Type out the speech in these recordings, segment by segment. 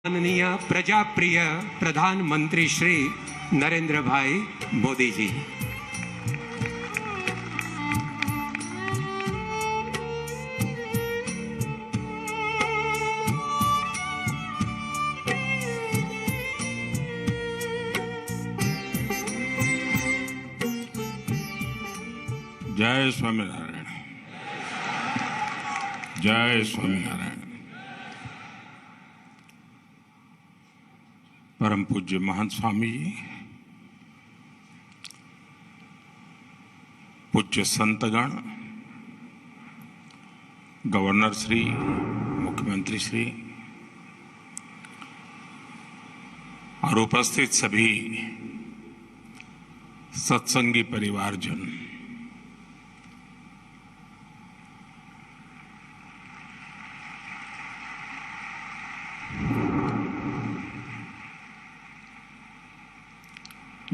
माननीय प्रजाप्रिय प्रधानमंत्री श्री नरेंद्र भाई मोदी जी। जय स्वामीनारायण। जय स्वामीनारायण। परम पूज्य महंत स्वामी जी, पूज्य संतगण, गवर्नर श्री, मुख्यमंत्री श्री और उपस्थित सभी सत्संगी परिवारजन,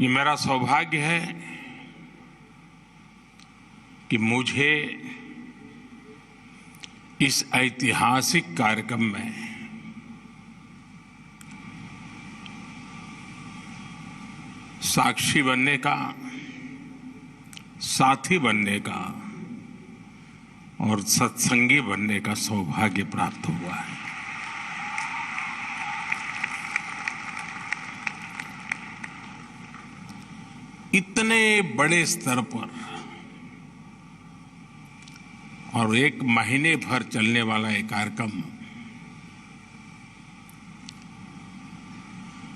ये मेरा सौभाग्य है कि मुझे इस ऐतिहासिक कार्यक्रम में साक्षी बनने का, साथी बनने का और सत्संगी बनने का सौभाग्य प्राप्त हुआ है। इतने बड़े स्तर पर और एक महीने भर चलने वाला एक कार्यक्रम,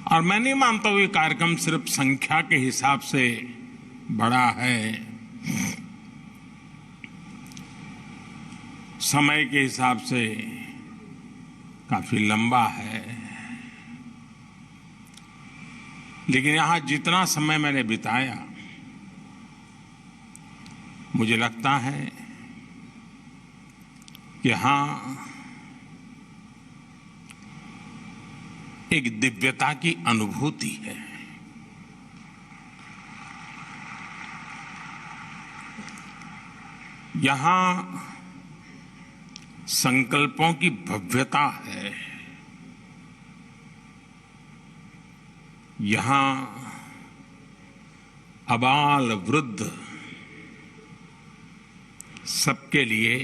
और मैं नहीं मानता हूं ये कार्यक्रम सिर्फ संख्या के हिसाब से बड़ा है, समय के हिसाब से काफी लंबा है, लेकिन यहां जितना समय मैंने बिताया, मुझे लगता है कि यहां एक दिव्यता की अनुभूति है। यहां संकल्पों की भव्यता है। यहां अबाल वृद्ध सबके लिए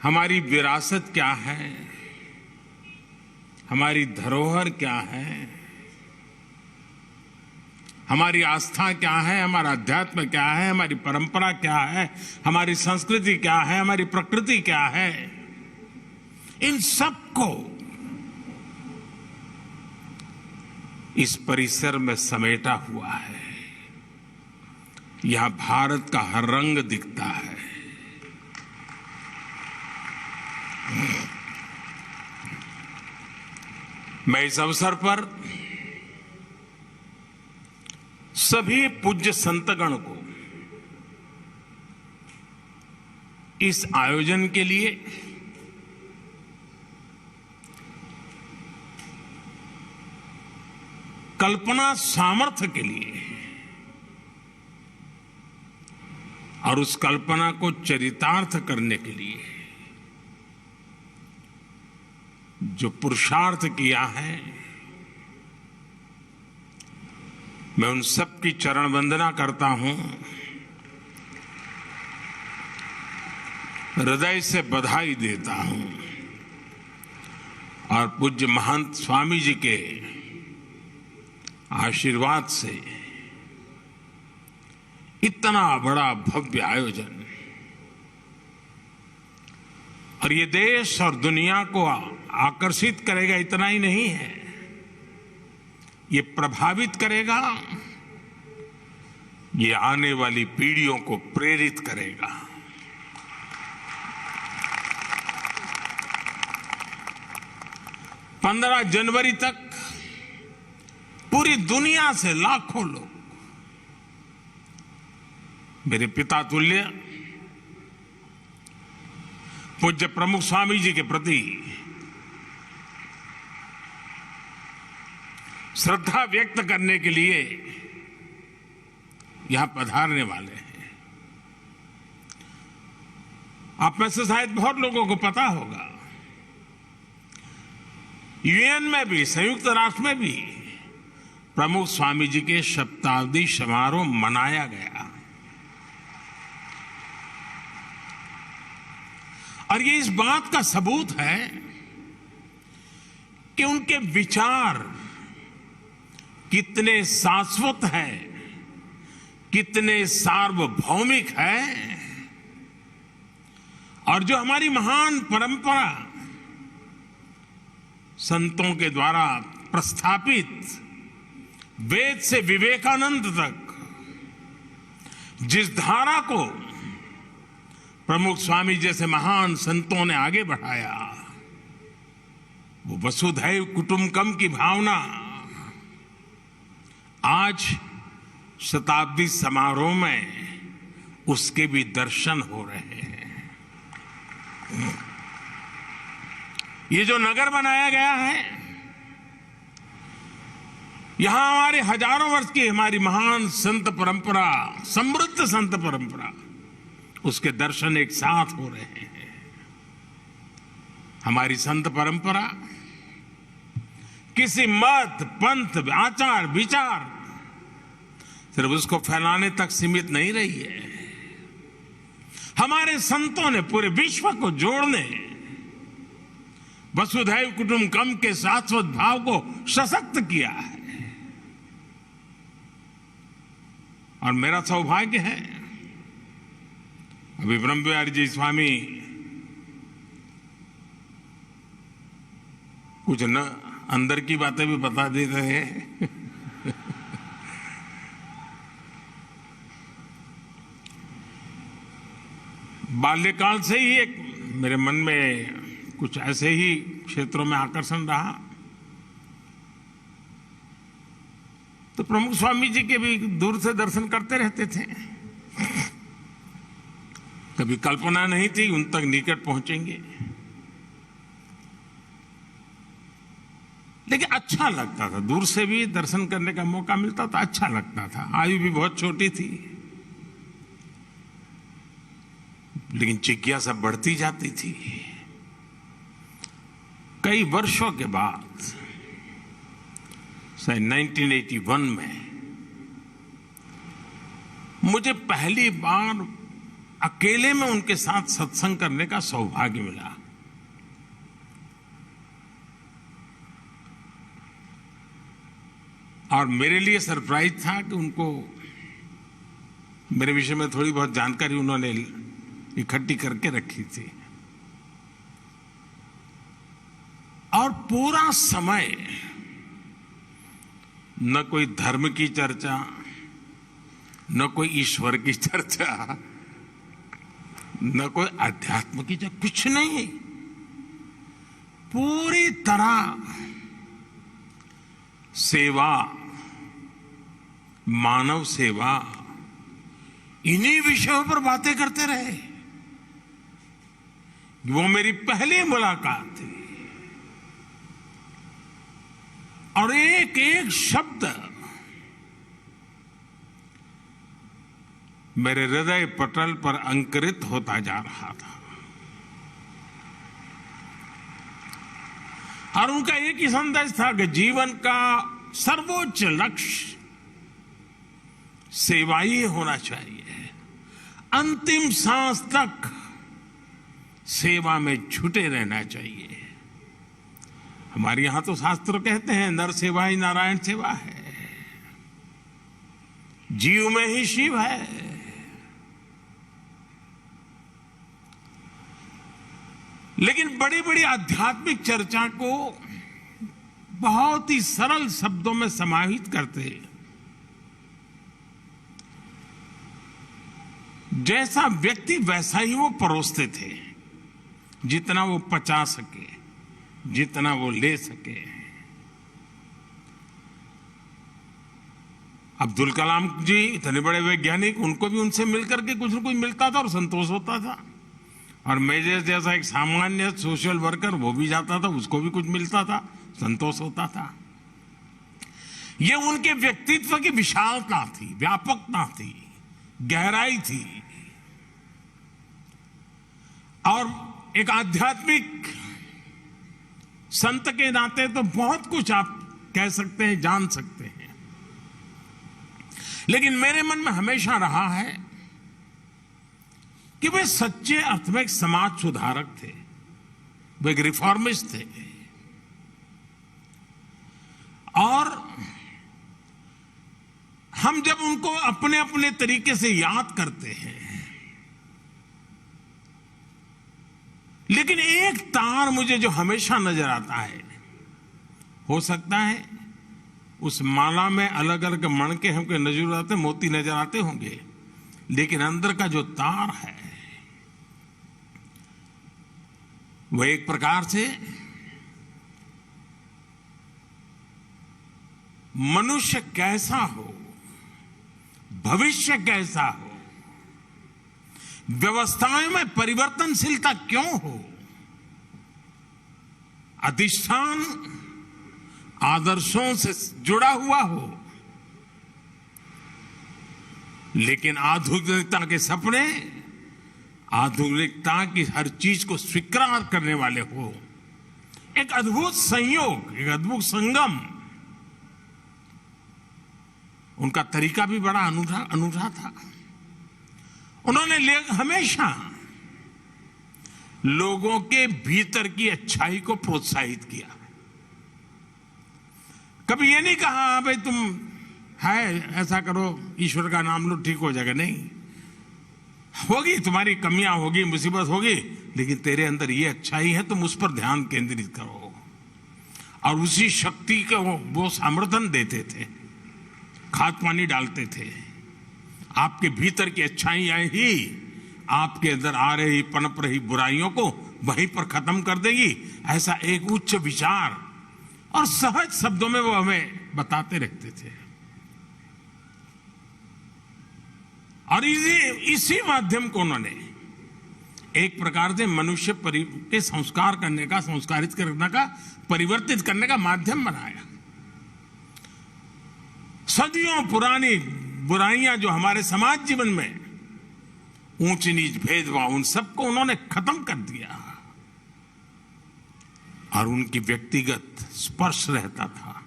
हमारी विरासत क्या है, हमारी धरोहर क्या है, हमारी आस्था क्या है, हमारा अध्यात्म क्या है, हमारी परंपरा क्या है, हमारी संस्कृति क्या है, हमारी प्रकृति क्या है, इन सबको इस परिसर में समेटा हुआ है। यहां भारत का हर रंग दिखता है। मैं इस अवसर पर सभी पूज्य संतगण को इस आयोजन के लिए कल्पना सामर्थ्य के लिए और उस कल्पना को चरितार्थ करने के लिए जो पुरुषार्थ किया है, मैं उन सब की चरण वंदना करता हूं, हृदय से बधाई देता हूं और पूज्य महंत स्वामी जी के आशीर्वाद से इतना बड़ा भव्य आयोजन, और ये देश और दुनिया को आकर्षित करेगा, इतना ही नहीं है, ये प्रभावित करेगा, ये आने वाली पीढ़ियों को प्रेरित करेगा। पंद्रह जनवरी तक पूरी दुनिया से लाखों लोग मेरे पिता तुल्य पूज्य प्रमुख स्वामी जी के प्रति श्रद्धा व्यक्त करने के लिए यहां पधारने वाले हैं। आप में से शायद बहुत लोगों को पता होगा, यूएन में भी, संयुक्त राष्ट्र में भी प्रमुख स्वामी जी के शताब्दी समारोह मनाया गया। और ये इस बात का सबूत है कि उनके विचार कितने शाश्वत हैं, कितने सार्वभौमिक हैं, और जो हमारी महान परंपरा संतों के द्वारा प्रस्थापित वेद से विवेकानंद तक जिस धारा को प्रमुख स्वामी जैसे महान संतों ने आगे बढ़ाया, वो वसुधैव कुटुंबकम की भावना आज शताब्दी समारोह में उसके भी दर्शन हो रहे हैं। ये जो नगर बनाया गया है, यहां हमारे हजारों वर्ष की हमारी महान संत परंपरा, समृद्ध संत परंपरा, उसके दर्शन एक साथ हो रहे हैं। हमारी संत परंपरा किसी मत, पंथ, आचार, विचार सिर्फ उसको फैलाने तक सीमित नहीं रही है। हमारे संतों ने पूरे विश्व को जोड़ने, वसुधैव कुटुंबकम के शाश्वत भाव को सशक्त किया है। और मेरा सौभाग्य है, अभी ब्रह्म बिहारी जी स्वामी कुछ न अंदर की बातें भी बता दे रहे हैं। बाल्यकाल से ही एक मेरे मन में कुछ ऐसे ही क्षेत्रों में आकर्षण रहा, तो प्रमुख स्वामी जी के भी दूर से दर्शन करते रहते थे। कभी कल्पना नहीं थी उन तक निकट पहुंचेंगे, लेकिन अच्छा लगता था। दूर से भी दर्शन करने का मौका मिलता था, अच्छा लगता था। आयु भी बहुत छोटी थी, लेकिन जिज्ञासा बढ़ती जाती थी। कई वर्षों के बाद 1981 में मुझे पहली बार अकेले में उनके साथ सत्संग करने का सौभाग्य मिला। और मेरे लिए सरप्राइज था कि उनको मेरे विषय में थोड़ी बहुत जानकारी उन्होंने इकट्ठी करके रखी थी। और पूरा समय न कोई धर्म की चर्चा, न कोई ईश्वर की चर्चा, न कोई अध्यात्म की चर्चा, कुछ नहीं। पूरी तरह सेवा, मानव सेवा, इन्हीं विषयों पर बातें करते रहे। वो मेरी पहली मुलाकात थी, और एक एक शब्द मेरे हृदय पटल पर अंकुरित होता जा रहा था। और उनका एक ही संदेश था कि जीवन का सर्वोच्च लक्ष्य सेवा ही होना चाहिए। अंतिम सांस तक सेवा में जुटे रहना चाहिए। हमारे यहां तो शास्त्र कहते हैं, नर सेवा ही नारायण सेवा है, जीव में ही शिव है। लेकिन बड़ी बड़ी आध्यात्मिक चर्चा को बहुत ही सरल शब्दों में समाहित करते, जैसा व्यक्ति वैसा ही वो परोसते थे, जितना वो पचा सके, जितना वो ले सके। अब्दुल कलाम जी इतने बड़े वैज्ञानिक, उनको भी उनसे मिलकर के कुछ न कुछ मिलता था और संतोष होता था। और मैं जैसा एक सामान्य सोशल वर्कर, वो भी जाता था, उसको भी कुछ मिलता था, संतोष होता था। ये उनके व्यक्तित्व की विशालता थी, व्यापकता थी, गहराई थी। और एक आध्यात्मिक संत के नाते तो बहुत कुछ आप कह सकते हैं, जान सकते हैं, लेकिन मेरे मन में हमेशा रहा है कि वे सच्चे अर्थ में एक समाज सुधारक थे, वे एक रिफॉर्मिस्ट थे। और हम जब उनको अपने अपने तरीके से याद करते हैं, लेकिन एक तार मुझे जो हमेशा नजर आता है, हो सकता है उस माला में अलग अलग मणके हमको नजर आते, मोती नजर आते होंगे, लेकिन अंदर का जो तार है वह एक प्रकार से मनुष्य कैसा हो, भविष्य कैसा हो, व्यवस्थाओं में परिवर्तनशीलता क्यों हो, अधिष्ठान आदर्शों से जुड़ा हुआ हो, लेकिन आधुनिकता के सपने आधुनिकता की हर चीज को स्वीकार करने वाले हो। एक अद्भुत संयोग, एक अद्भुत संगम। उनका तरीका भी बड़ा अनूठा था। उन्होंने हमेशा लोगों के भीतर की अच्छाई को प्रोत्साहित किया। कभी ये नहीं कहा भाई तुम है ऐसा करो, ईश्वर का नाम लो ठीक हो जाएगा, नहीं। होगी तुम्हारी कमियां होगी, मुसीबत होगी, लेकिन तेरे अंदर ये अच्छाई है, तुम उस पर ध्यान केंद्रित करो। और उसी शक्ति को वो समर्थन देते थे, खाद पानी डालते थे। आपके भीतर की अच्छाइयां ही आपके अंदर आ रही पनप रही बुराइयों को वहीं पर खत्म कर देगी। ऐसा एक उच्च विचार और सहज शब्दों में वो हमें बताते रहते थे। और इसी माध्यम को उन्होंने एक प्रकार से मनुष्य के संस्कार करने का, संस्कारित करने का, परिवर्तित करने का माध्यम बनाया। सदियों पुरानी बुराइयां जो हमारे समाज जीवन में ऊंच नीच भेदभाव, उन सबको उन्होंने खत्म कर दिया। और उनकी व्यक्तिगत स्पर्श रहता था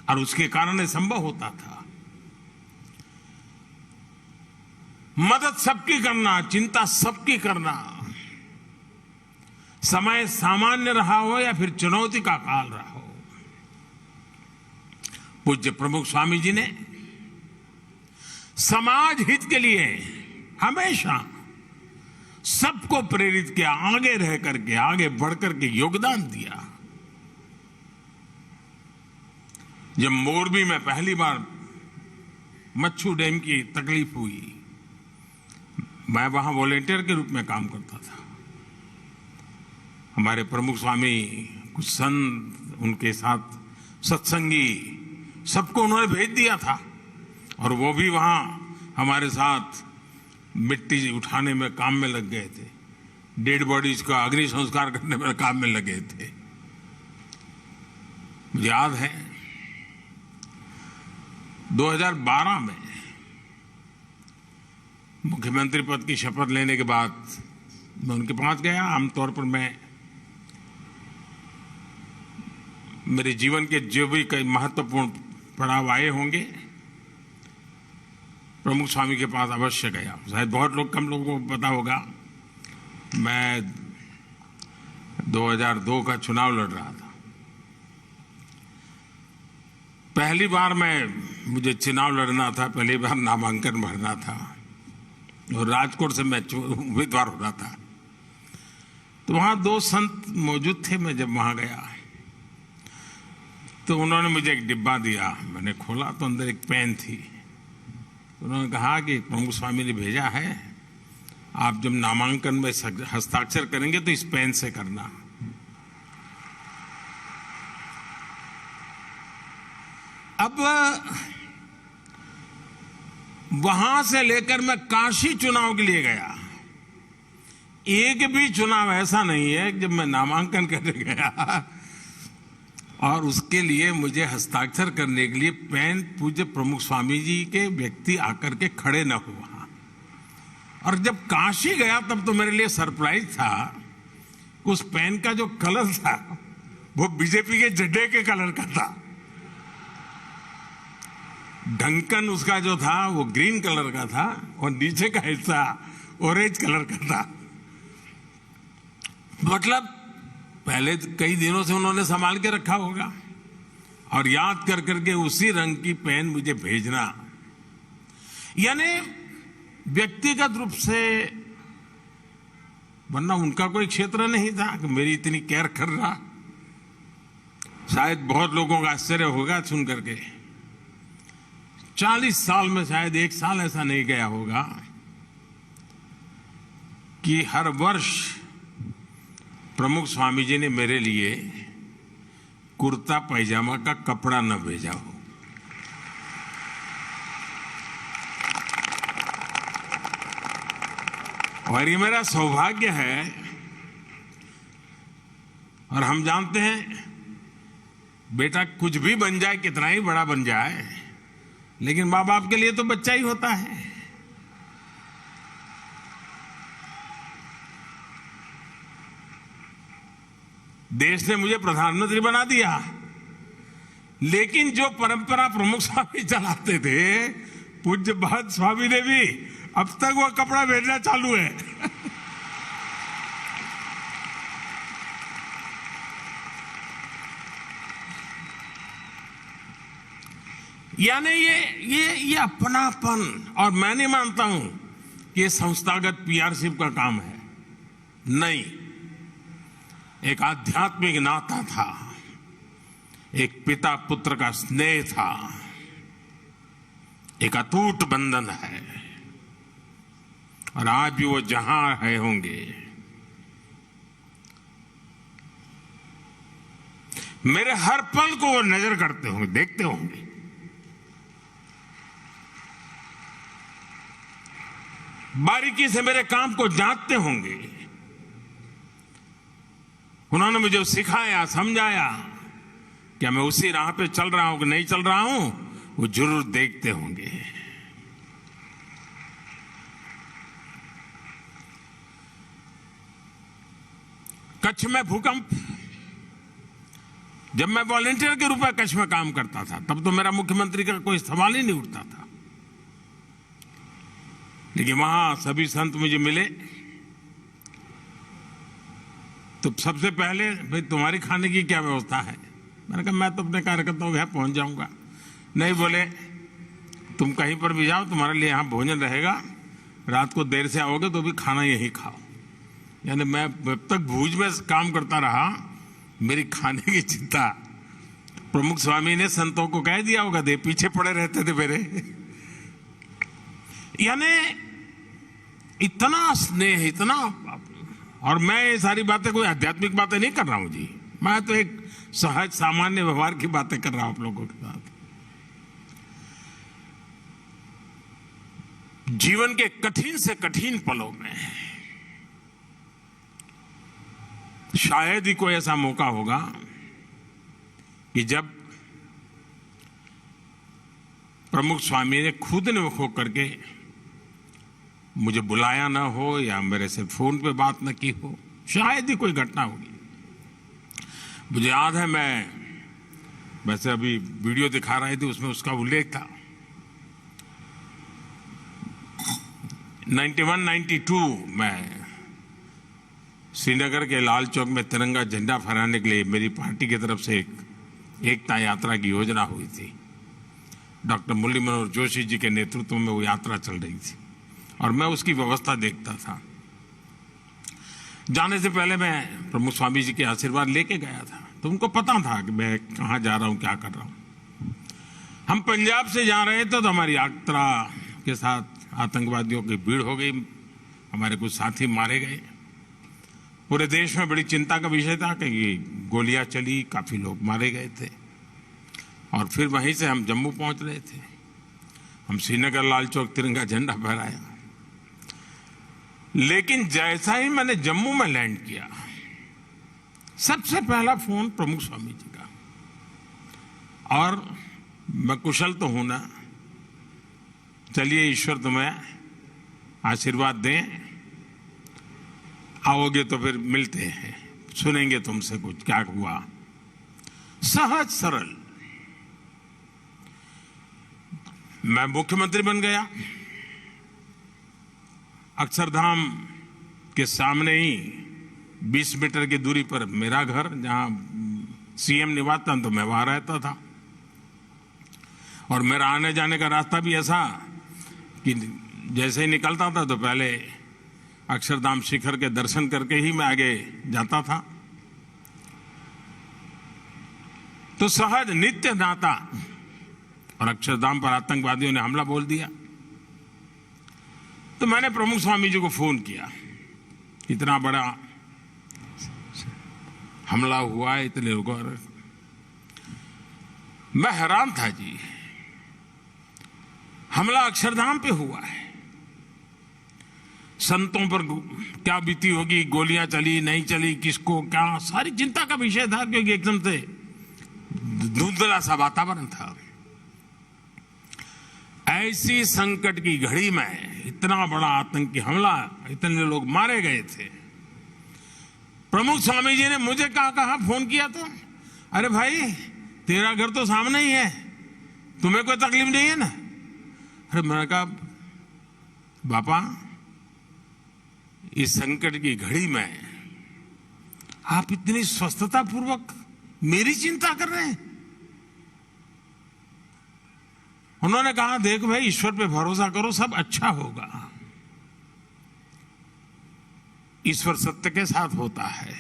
और उसके कारण संभव होता था। मदद सबकी करना, चिंता सबकी करना, समय सामान्य रहा हो या फिर चुनौती का काल रहा हो। पूज्य प्रमुख स्वामी जी ने समाज हित के लिए हमेशा सबको प्रेरित किया, आगे रह करके, आगे बढ़ करके योगदान दिया। जब मोरबी में पहली बार मच्छू डैम की तकलीफ हुई, मैं वहां वॉलेंटियर के रूप में काम करता था। हमारे प्रमुख स्वामी, कुछ संत, उनके साथ सत्संगी, सबको उन्होंने भेज दिया था और वो भी वहां हमारे साथ मिट्टी उठाने में काम में लग गए थे, डेड बॉडीज का अग्नि संस्कार करने में काम में लगे थे। मुझे याद है 2012 में मुख्यमंत्री पद की शपथ लेने के बाद मैं उनके पास गया। आमतौर पर मैं मेरे जीवन के जो भी कई महत्वपूर्ण पड़ाव आए होंगे, प्रमुख स्वामी के पास अवश्य गया। शायद बहुत लोग, कम लोगों को पता होगा, मैं 2002 का चुनाव लड़ रहा था। पहली बार मुझे चुनाव लड़ना था, पहली बार नामांकन भरना था और राजकोट से मैं उम्मीदवार हो रहा था। तो वहां 2 संत मौजूद थे। मैं जब वहां गया तो उन्होंने मुझे एक डिब्बा दिया। मैंने खोला तो अंदर एक पेन थी। उन्होंने कहा कि प्रमुख स्वामी ने भेजा है, आप जब नामांकन में हस्ताक्षर करेंगे तो इस पेन से करना। अब वहां से लेकर मैं काशी चुनाव के लिए गया, एक भी चुनाव ऐसा नहीं है जब मैं नामांकन करने गया और उसके लिए मुझे हस्ताक्षर करने के लिए पेन पूज्य प्रमुख स्वामी जी के व्यक्ति आकर के खड़े न हुआ। और जब काशी गया तब तो मेरे लिए सरप्राइज था, उस पेन का जो कलर था वो बीजेपी के झंडे के कलर का था। ढक्कन उसका जो था वो ग्रीन कलर का था और नीचे का हिस्सा ऑरेंज कलर का था। मतलब पहले कई दिनों से उन्होंने संभाल के रखा होगा और याद कर करके उसी रंग की पेन मुझे भेजना, यानी व्यक्तिगत रूप से, वरना उनका कोई क्षेत्र नहीं था कि मेरी इतनी केयर कर रहा। शायद बहुत लोगों का आश्चर्य होगा सुन करके, 40 साल में शायद एक साल ऐसा नहीं गया होगा कि हर वर्ष प्रमुख स्वामी जी ने मेरे लिए कुर्ता पैजामा का कपड़ा न भेजा हो। और ये मेरा सौभाग्य है। और हम जानते हैं बेटा कुछ भी बन जाए, कितना ही बड़ा बन जाए, लेकिन मां बाप के लिए तो बच्चा ही होता है। देश ने मुझे प्रधानमंत्री बना दिया, लेकिन जो परंपरा प्रमुख स्वामी चलाते थे, पूज्य भगत स्वामी ने भी, अब तक वो कपड़ा भेजना चालू है। यानी ये अपनापन, और मैं नहीं मानता हूं कि ये संस्थागत पीआरशिप का काम है, नहीं, एक आध्यात्मिक नाता था, एक पिता पुत्र का स्नेह था, एक अटूट बंधन है। और आज भी वो जहां है होंगे, मेरे हर पल को वो नजर करते होंगे, देखते होंगे। बारीकी से मेरे काम को जांचते होंगे। उन्होंने मुझे सिखाया, समझाया, क्या मैं उसी राह पे चल रहा हूं कि नहीं चल रहा हूं, वो जरूर देखते होंगे। कच्छ में भूकंप, जब मैं वॉलंटियर के रूप में कच्छ में काम करता था, तब तो मेरा मुख्यमंत्री का कोई सवाल ही नहीं उठता था। लेकिन वहां सभी संत मुझे मिले तो सबसे पहले, भाई तुम्हारी खाने की क्या व्यवस्था है? मैंने कहा मैं तो अपने कार्यकर्ताओं के यहाँ पहुंच जाऊंगा। नहीं, बोले तुम कहीं पर भी जाओ, तुम्हारे लिए यहाँ भोजन रहेगा, रात को देर से आओगे तो भी खाना यहीं खाओ। यानी मैं जब तक भूज में काम करता रहा, मेरी खाने की चिंता प्रमुख स्वामी ने संतों को कह दिया होगा, दे पीछे पड़े रहते थे मेरे। यानी इतना स्नेह, इतना। और मैं ये सारी बातें कोई आध्यात्मिक बातें नहीं कर रहा हूं जी, मैं तो एक सहज सामान्य व्यवहार की बातें कर रहा हूं आप लोगों के साथ। जीवन के कठिन से कठिन पलों में शायद ही कोई ऐसा मौका होगा कि जब प्रमुख स्वामी ने खुद ने होकर करके मुझे बुलाया ना हो या मेरे से फोन पे बात ना की हो, शायद ही कोई घटना होगी। मुझे याद है, मैं वैसे अभी वीडियो दिखा रहे थे, उसमें उसका उल्लेख था। 91-92 में श्रीनगर के लाल चौक में तिरंगा झंडा फहराने के लिए मेरी पार्टी की तरफ से एक एकता यात्रा की योजना हुई थी। डॉक्टर मुरली मनोहर जोशी जी के नेतृत्व में वो यात्रा चल रही थी और मैं उसकी व्यवस्था देखता था। जाने से पहले मैं प्रमुख स्वामी जी के आशीर्वाद लेके गया था, तो उनको पता था कि मैं कहाँ जा रहा हूँ, क्या कर रहा हूँ। हम पंजाब से जा रहे थे तो हमारी यात्रा के साथ आतंकवादियों की भीड़ हो गई, हमारे कुछ साथी मारे गए। पूरे देश में बड़ी चिंता का विषय था कि गोलियां चली, काफी लोग मारे गए थे। और फिर वहीं से हम जम्मू पहुंच रहे थे। हम श्रीनगर लाल चौक तिरंगा झंडा फहराया, लेकिन जैसा ही मैंने जम्मू में लैंड किया, सबसे पहला फोन प्रमुख स्वामी जी का। और मैं कुशल तो हूं ना, चलिए ईश्वर तुम्हें आशीर्वाद दें। आओगे तो फिर मिलते हैं, सुनेंगे तुमसे कुछ क्या हुआ। सहज सरल मैं मुख्यमंत्री बन गया। अक्षरधाम के सामने ही 20 मीटर की दूरी पर मेरा घर, जहां सीएम निवास था तो मैं वहां रहता था। और मेरा आने जाने का रास्ता भी ऐसा कि जैसे ही निकलता था तो पहले अक्षरधाम शिखर के दर्शन करके ही मैं आगे जाता था। तो सहज नित्य नाता। और अक्षरधाम पर आतंकवादियों ने हमला बोल दिया तो मैंने प्रमुख स्वामी जी को फोन किया, इतना बड़ा हमला हुआ है, इतने लोगों। मैं हैरान था जी, हमला अक्षरधाम पे हुआ है, संतों पर क्या बीती होगी, गोलियां चली नहीं चली, किसको क्या, सारी चिंता का विषय था, क्योंकि एकदम से धुंधला सा वातावरण था। ऐसी संकट की घड़ी में इतना बड़ा आतंकी हमला, इतने लोग मारे गए थे। प्रमुख स्वामी जी ने मुझे कहा फोन किया तो, अरे भाई तेरा घर तो सामने ही है, तुम्हें कोई तकलीफ नहीं है ना। अरे मैंने कहा बापा, इस संकट की घड़ी में आप इतनी स्वस्थता पूर्वक मेरी चिंता कर रहे हैं। उन्होंने कहा देख भाई, ईश्वर पे भरोसा करो, सब अच्छा होगा। ईश्वर सत्य के साथ होता है।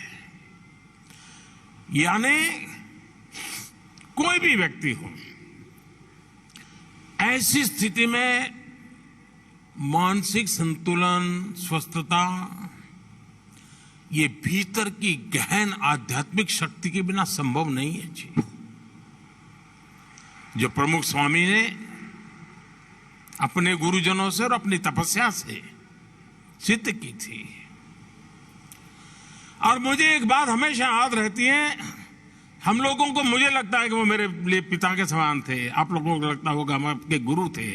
यानी कोई भी व्यक्ति हो, ऐसी स्थिति में मानसिक संतुलन, स्वस्थता, ये भीतर की गहन आध्यात्मिक शक्ति के बिना संभव नहीं है जी। जो प्रमुख स्वामी ने अपने गुरुजनों से और अपनी तपस्या से सिद्ध की थी। और मुझे एक बात हमेशा याद रहती है, हम लोगों को, मुझे लगता है कि वो मेरे लिए पिता के समान थे, आप लोगों को लगता होगा हम आपके गुरु थे।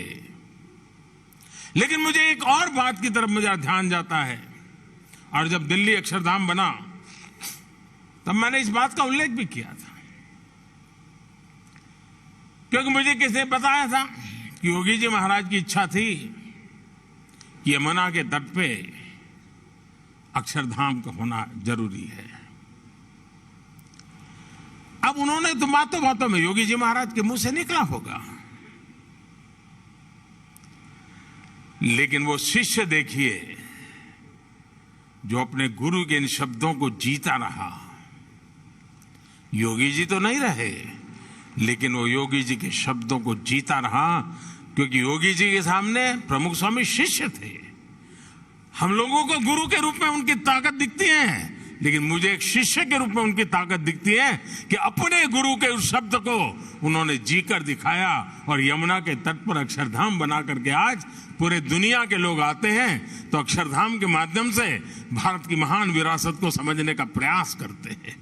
लेकिन मुझे एक और बात की तरफ मुझे ध्यान जाता है, और जब दिल्ली अक्षरधाम बना तब मैंने इस बात का उल्लेख भी किया था, क्योंकि मुझे किसी ने बताया था कि योगी जी महाराज की इच्छा थी कि यमुना के तट पे अक्षरधाम का होना जरूरी है। अब उन्होंने तो बातों बातों में, योगी जी महाराज के मुंह से निकला होगा, लेकिन वो शिष्य देखिए जो अपने गुरु के इन शब्दों को जीता रहा। योगी जी तो नहीं रहे, लेकिन वो योगी जी के शब्दों को जीता रहा, क्योंकि योगी जी के सामने प्रमुख स्वामी शिष्य थे। हम लोगों को गुरु के रूप में उनकी ताकत दिखती है, लेकिन मुझे एक शिष्य के रूप में उनकी ताकत दिखती है कि अपने गुरु के उस शब्द को उन्होंने जीकर दिखाया। और यमुना के तट पर अक्षरधाम बना करके आज पूरे दुनिया के लोग आते हैं तो अक्षरधाम के माध्यम से भारत की महान विरासत को समझने का प्रयास करते हैं।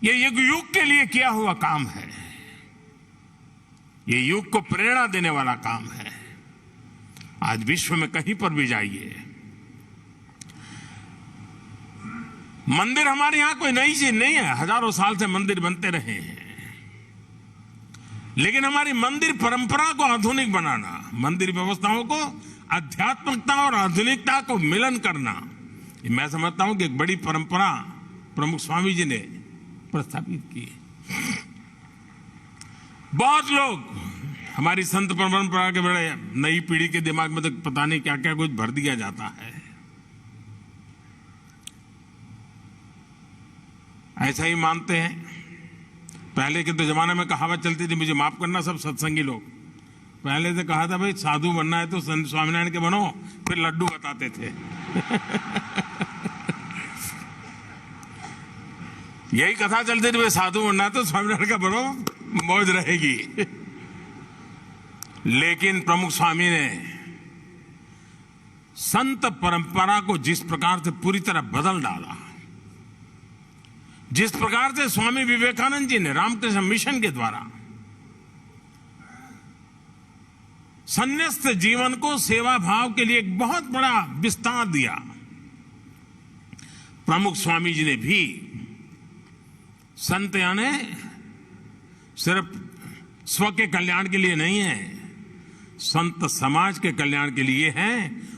ये युग के लिए किया हुआ काम है, ये युग को प्रेरणा देने वाला काम है। आज विश्व में कहीं पर भी जाइए, मंदिर हमारे यहां कोई नई चीज नहीं है, हजारों साल से मंदिर बनते रहे हैं। लेकिन हमारी मंदिर परंपरा को आधुनिक बनाना, मंदिर व्यवस्थाओं को आध्यात्मिकता और आधुनिकता को मिलन करना, मैं समझता हूं कि एक बड़ी परंपरा प्रमुख स्वामी जी ने प्रस्थापित की। बहुत लोग हमारी संत परंपरा के बड़े, नई पीढ़ी के दिमाग में तो पता नहीं क्या क्या कुछ भर दिया जाता है। ऐसा ही मानते हैं। पहले के तो जमाने में कहावत चलती थी, मुझे माफ करना सब सत्संगी लोग, पहले से कहा था भाई साधु बनना है तो संत स्वामीनारायण के बनो, फिर लड्डू बताते थे। यही कथा चलती थी, भाई साधु बनना है तो स्वामीनारायण का बनो, मौज रहेगी। लेकिन प्रमुख स्वामी ने संत परंपरा को जिस प्रकार से पूरी तरह बदल डाला, जिस प्रकार से स्वामी विवेकानंद जी ने रामकृष्ण मिशन के द्वारा संन्यास्त जीवन को सेवा भाव के लिए एक बहुत बड़ा विस्तार दिया। प्रमुख स्वामी जी ने भी संत यानी सिर्फ स्व के कल्याण के लिए नहीं है, संत समाज के कल्याण के लिए है।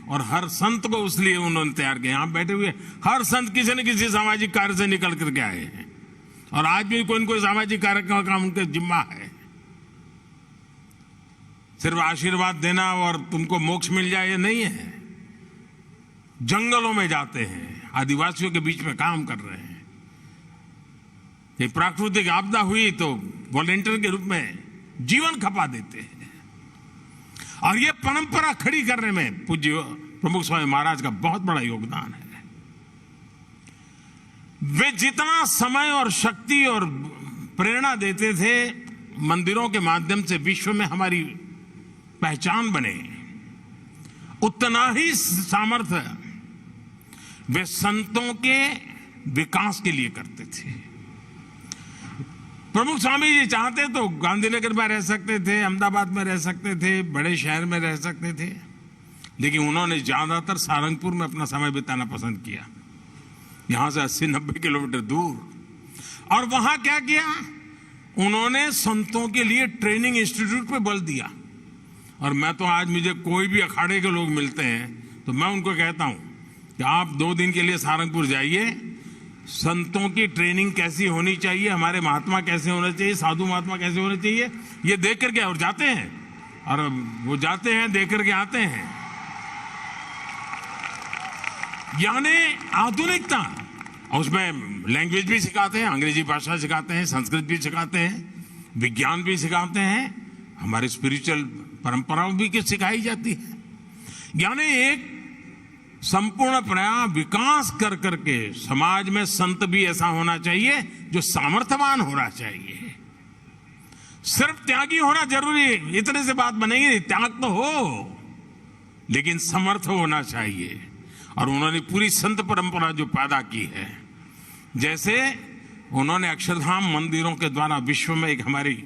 और हर संत को उसलिए उन्होंने तैयार किया। यहां बैठे हुए हर संत किसी न किसी सामाजिक कार्य से निकल करके आए हैं और आज भी कोई न कोई सामाजिक कार्य का काम उनके जिम्मा है। सिर्फ आशीर्वाद देना और तुमको मोक्ष मिल जाए ये नहीं है। जंगलों में जाते हैं, आदिवासियों के बीच में काम कर रहे हैं। एक प्राकृतिक आपदा हुई तो वॉलेंटियर के रूप में जीवन खपा देते हैं। और ये परंपरा खड़ी करने में पूज्य प्रमुख स्वामी महाराज का बहुत बड़ा योगदान है। वे जितना समय और शक्ति और प्रेरणा देते थे मंदिरों के माध्यम से विश्व में हमारी पहचान बने, उतना ही सामर्थ्य वे संतों के विकास के लिए करते थे। प्रमुख स्वामी जी चाहते तो गांधीनगर में रह सकते थे, अहमदाबाद में रह सकते थे, बड़े शहर में रह सकते थे, लेकिन उन्होंने ज्यादातर सारंगपुर में अपना समय बिताना पसंद किया, यहां से 80-90 किलोमीटर दूर। और वहां क्या किया, उन्होंने संतों के लिए ट्रेनिंग इंस्टीट्यूट पे बल दिया। और मैं तो आज मुझे कोई भी अखाड़े के लोग मिलते हैं तो मैं उनको कहता हूं कि आप 2 दिन के लिए सारंगपुर जाइए, संतों की ट्रेनिंग कैसी होनी चाहिए, हमारे महात्मा कैसे होने चाहिए, साधु महात्मा कैसे होने चाहिए, ये देख करके और जाते हैं। और वो जाते हैं, देख करके आते हैं। यानी आधुनिकता, उसमें लैंग्वेज भी सिखाते हैं, अंग्रेजी भाषा सिखाते हैं, संस्कृत भी सिखाते हैं, विज्ञान भी सिखाते हैं, हमारी स्पिरिचुअल परंपराओं भी सिखाई जाती है। यानी एक संपूर्ण प्रयास विकास कर करके समाज में संत भी ऐसा होना चाहिए जो सामर्थ्यवान होना चाहिए। सिर्फ त्यागी होना जरूरी, इतने से बात बनेगी, त्याग तो हो लेकिन समर्थ होना चाहिए। और उन्होंने पूरी संत परंपरा जो पैदा की है, जैसे उन्होंने अक्षरधाम मंदिरों के द्वारा विश्व में एक हमारी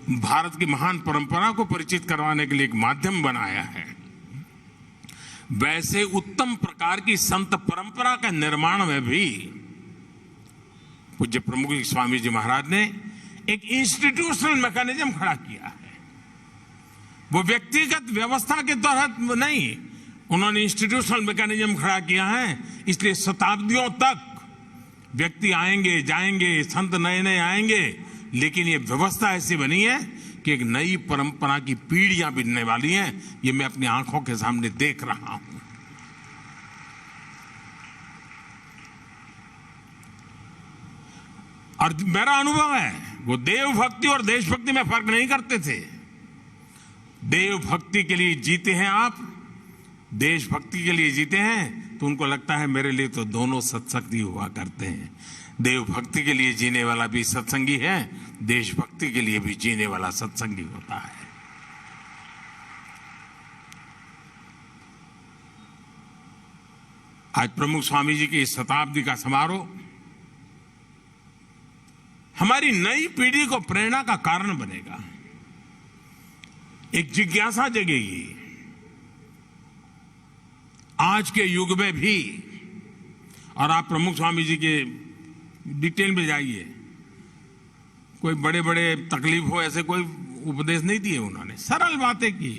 भारत की महान परंपरा को परिचित करवाने के लिए एक माध्यम बनाया है, वैसे उत्तम प्रकार की संत परंपरा का निर्माण में भी पूज्य प्रमुख स्वामी जी महाराज ने एक इंस्टीट्यूशनल मैकेनिज्म खड़ा किया है। वो व्यक्तिगत व्यवस्था के तहत नहीं, उन्होंने इंस्टीट्यूशनल मैकेनिज्म खड़ा किया है। इसलिए शताब्दियों तक व्यक्ति आएंगे जाएंगे, संत नए नए आएंगे, लेकिन ये व्यवस्था ऐसी बनी है कि एक नई परंपरा की पीढ़ियां बनने वाली हैं। ये मैं अपनी आंखों के सामने देख रहा हूं। और मेरा अनुभव है, वो देव भक्ति और देशभक्ति में फर्क नहीं करते थे। देव भक्ति के लिए जीते हैं आप, देशभक्ति के लिए जीते हैं, तो उनको लगता है मेरे लिए तो दोनों सत्संगी हुआ करते हैं। देव भक्ति के लिए जीने वाला भी सत्संगी है, देशभक्ति के लिए भी जीने वाला सत्संगी होता है। आज प्रमुख स्वामी जी की इस शताब्दी का समारोह हमारी नई पीढ़ी को प्रेरणा का कारण बनेगा, एक जिज्ञासा जगेगी। आज के युग में भी, और आप प्रमुख स्वामी जी के डिटेल में जाइए, कोई बड़े बड़े तकलीफ हो ऐसे कोई उपदेश नहीं दिए उन्होंने, सरल बातें की,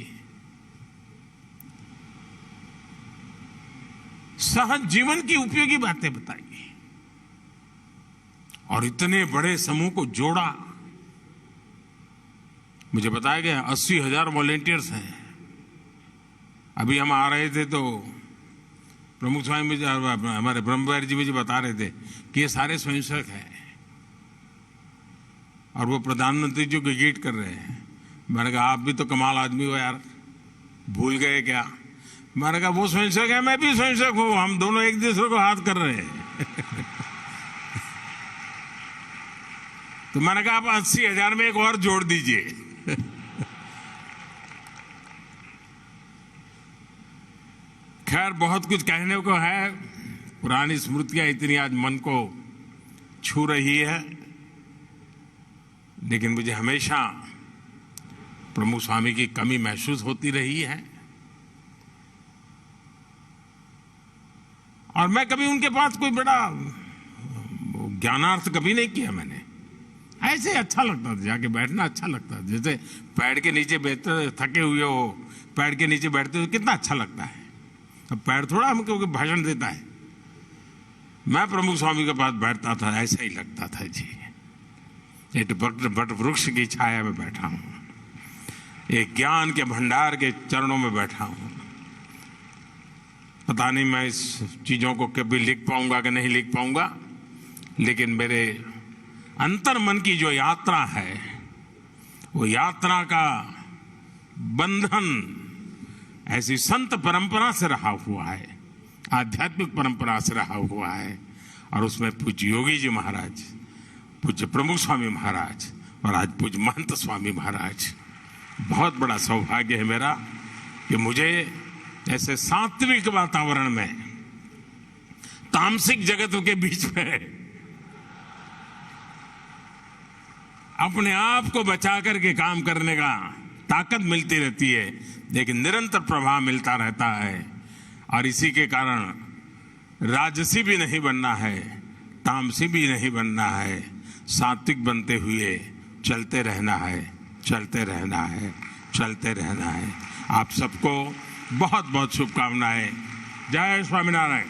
सहज जीवन की उपयोगी बातें बताई और इतने बड़े समूह को जोड़ा। मुझे बताया गया 80,000 वॉलेंटियर्स हैं। अभी हम आ रहे थे तो प्रमुख स्वामी जी हमारे ब्रह्मविहारी जी मुझे बता रहे थे कि ये सारे स्वयंसेवक हैं और वो प्रधानमंत्री जी को ग्रीट कर रहे हैं। मैंने कहा आप भी तो कमाल आदमी हो यार, भूल गए क्या? मैंने कहा वो स्वयंसेवक है, मैं भी स्वयंसेवक हूं, हम दोनों एक दूसरे को हाथ कर रहे हैं। तो मैंने कहा आप 80,000 में एक और जोड़ दीजिए। खैर बहुत कुछ कहने को है, पुरानी स्मृतियां इतनी आज मन को छू रही है, लेकिन मुझे हमेशा प्रमुख स्वामी की कमी महसूस होती रही है। और मैं कभी उनके पास कोई बड़ा ज्ञानार्थ कभी नहीं किया मैंने। ऐसे अच्छा लगता था, जाके बैठना अच्छा लगता था। जैसे पेड़ के नीचे बैठते, थके हुए हो, पेड़ के नीचे बैठते हो कितना अच्छा लगता है। अब पेड़ थोड़ा हमको भाषण देता है। मैं प्रमुख स्वामी के पास बैठता था, ऐसा ही लगता था जी, एक बट वृक्ष की छाया में बैठा हूं, एक ज्ञान के भंडार के चरणों में बैठा हूं। पता नहीं मैं इस चीजों को कभी लिख पाऊंगा कि नहीं लिख पाऊंगा, लेकिन मेरे अंतर मन की जो यात्रा है, वो यात्रा का बंधन ऐसी संत परंपरा से रहा हुआ है, आध्यात्मिक परंपरा से रहा हुआ है। और उसमें पूज्य योगी जी महाराज, पूज्य प्रमुख स्वामी महाराज और आज पूज्य महंत स्वामी महाराज, बहुत बड़ा सौभाग्य है मेरा कि मुझे ऐसे सात्विक वातावरण में, तामसिक जगत के बीच में अपने आप को बचा करके काम करने का ताकत मिलती रहती है, लेकिन निरंतर प्रभाव मिलता रहता है। और इसी के कारण राजसी भी नहीं बनना है, तामसी भी नहीं बनना है, सात्विक बनते हुए चलते रहना है, चलते रहना है, चलते रहना है। आप सबको बहुत बहुत शुभकामनाएं। जय स्वामीनारायण।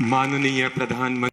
माननीय प्रधानमंत्री